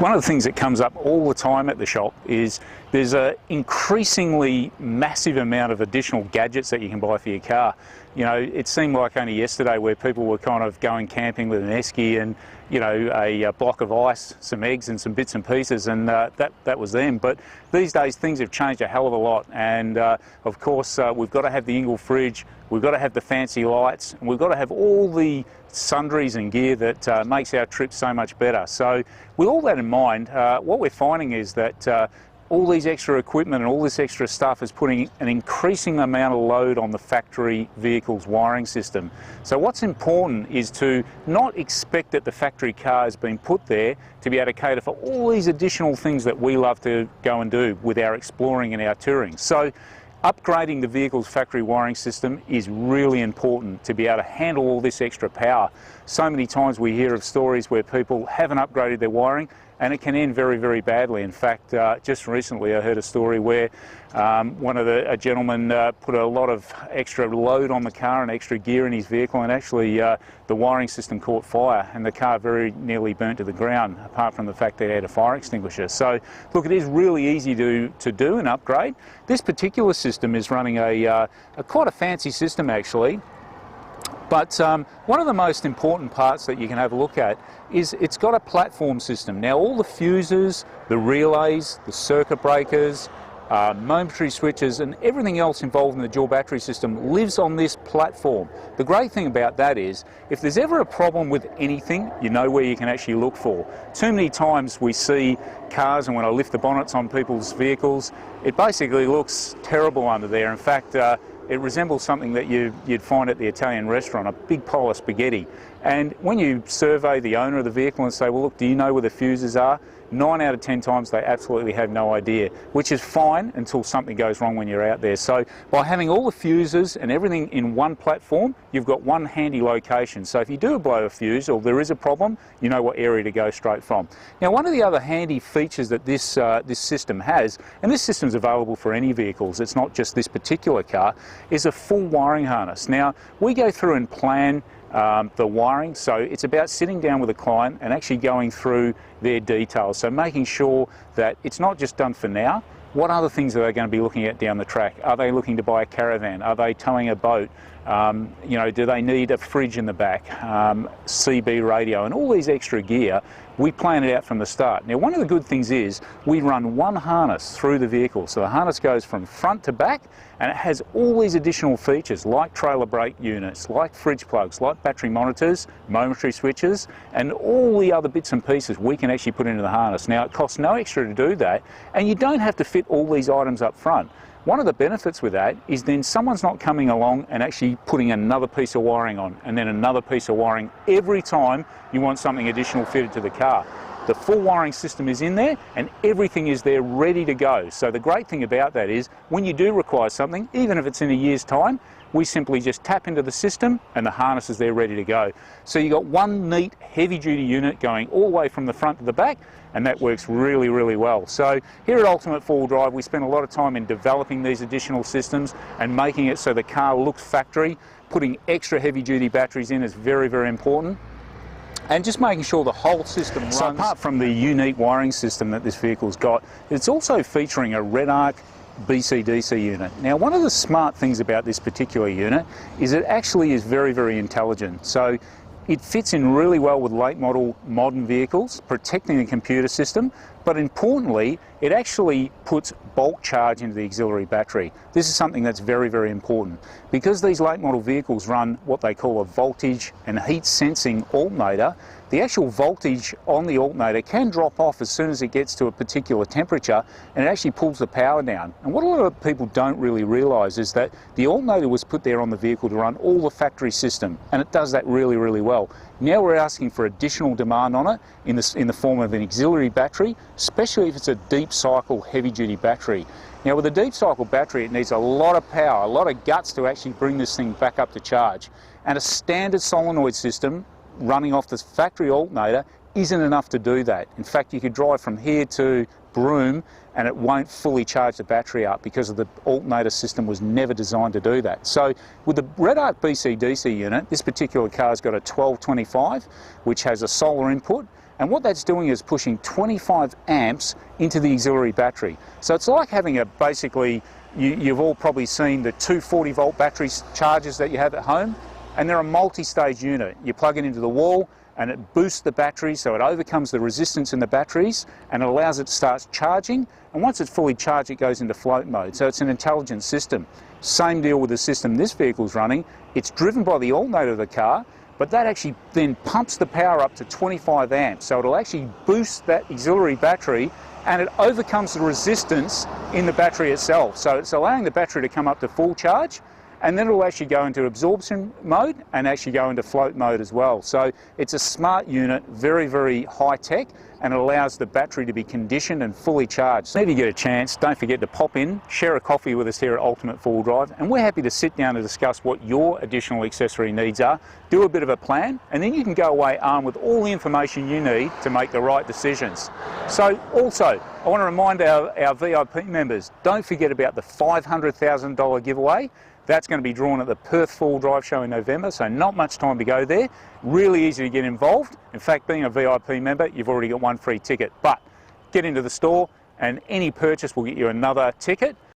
One of the things that comes up all the time at the shop is there's an increasingly massive amount of additional gadgets that you can buy for your car. You know, it seemed like only yesterday where people were kind of going camping with an esky and, you know, a block of ice, some eggs and some bits and pieces, and that was them. But these days things have changed a hell of a lot, and of course we've got to have the Ingle fridge, we've got to have the fancy lights, and we've got to have all the sundries and gear that makes our trip so much better. So with all that in mind, what we're finding is that all these extra equipment and all this extra stuff is putting an increasing amount of load on the factory vehicle's wiring system. So what's important is to not expect that the factory car has been put there to be able to cater for all these additional things that we love to go and do with our exploring and our touring. So upgrading the vehicle's factory wiring system is really important to be able to handle all this extra power. So many times we hear of stories where people haven't upgraded their wiring and it can end very, very badly. In fact, just recently I heard a story where a gentleman put a lot of extra load on the car and extra gear in his vehicle, and actually the wiring system caught fire and the car very nearly burnt to the ground, apart from the fact that it had a fire extinguisher. So look, it is really easy to do an upgrade. This particular system is running quite a fancy system actually. But one of the most important parts that you can have a look at is it's got a platform system. Now all the fuses, the relays, the circuit breakers, momentary switches and everything else involved in the dual battery system lives on this platform. The great thing about that is if there's ever a problem with anything, you know where you can actually look for. Too many times we see cars, and when I lift the bonnets on people's vehicles, it basically looks terrible under there. In fact, it resembles something that you'd find at the Italian restaurant, a big pile of spaghetti. And when you survey the owner of the vehicle and say, well look, do you know where the fuses are? 9 out of 10 times they absolutely have no idea, which is fine until something goes wrong when you're out there. So by having all the fuses and everything in one platform, you've got one handy location. So if you do blow a fuse or there is a problem, you know what area to go straight from. Now one of the other handy features that this system has, and this system's available for any vehicles, it's not just this particular car, is a full wiring harness. Now we go through and plan the wiring, so it's about sitting down with a client and actually going through their details, so making sure that it's not just done for now. What other things are they going to be looking at down the track? Are they looking to buy a caravan? Are they towing a boat? You know, do they need a fridge in the back, CB radio, and all these extra gear? We plan it out from the start. Now one of the good things is we run one harness through the vehicle, so the harness goes from front to back and it has all these additional features like trailer brake units, like fridge plugs, like battery monitors, momentary switches, and all the other bits and pieces we can actually put into the harness. Now it costs no extra to do that, and you don't have to fit all these items up front. One of the benefits with that is then someone's not coming along and actually putting another piece of wiring on and then another piece of wiring every time you want something additional fitted to the car. The full wiring system is in there and everything is there ready to go. So the great thing about that is when you do require something, even if it's in a year's time, we simply just tap into the system and the harness is there ready to go. So you've got one neat heavy duty unit going all the way from the front to the back, and that works really, really well. So here at Ultimate 4-Wheel Drive, we spend a lot of time in developing these additional systems and making it so the car looks factory. Putting extra heavy duty batteries in is very, very important. And just making sure the whole system runs. So apart from the unique wiring system that this vehicle's got, it's also featuring a red arc BC-DC unit. Now one of the smart things about this particular unit is it actually is very, very intelligent. So it fits in really well with late model modern vehicles, protecting the computer system, but importantly, it actually puts bulk charge into the auxiliary battery. This is something that's very, very important. Because these late model vehicles run what they call a voltage and heat sensing alternator, the actual voltage on the alternator can drop off as soon as it gets to a particular temperature, and it actually pulls the power down. And what a lot of people don't really realise is that the alternator was put there on the vehicle to run all the factory system, and it does that really, really well. Now we're asking for additional demand on it in the form of an auxiliary battery, especially if it's a deep cycle heavy duty battery. Now with a deep cycle battery, it needs a lot of power, a lot of guts to actually bring this thing back up to charge. And a standard solenoid system running off the factory alternator isn't enough to do that. In fact, you could drive from here to broom and it won't fully charge the battery up because of the alternator system was never designed to do that. So with the Red Arc BC-DC unit, this particular car's got a 1225, which has a solar input, and what that's doing is pushing 25 amps into the auxiliary battery. So it's like having a, basically, you've all probably seen the 240 volt battery chargers that you have at home, and they're a multi-stage unit. You plug it into the wall and it boosts the battery, so it overcomes the resistance in the batteries and it allows it to start charging, and once it's fully charged it goes into float mode. So it's an intelligent system. Same deal with the system this vehicle's running. It's driven by the alternator of the car, but that actually then pumps the power up to 25 amps, so it'll actually boost that auxiliary battery and it overcomes the resistance in the battery itself. So it's allowing the battery to come up to full charge, and then it'll actually go into absorption mode and actually go into float mode as well. So it's a smart unit, very, very high tech, and it allows the battery to be conditioned and fully charged. So if you get a chance, don't forget to pop in, share a coffee with us here at Ultimate Four-Wheel Drive, and we're happy to sit down and discuss what your additional accessory needs are, do a bit of a plan, and then you can go away armed with all the information you need to make the right decisions. So also, I want to remind our VIP members, don't forget about the $500,000 giveaway. That's going to be drawn at the Perth Four-Wheel Drive show in November, so not much time to go there. Really easy to get involved. In fact, being a VIP member, you've already got one free ticket. But get into the store and any purchase will get you another ticket.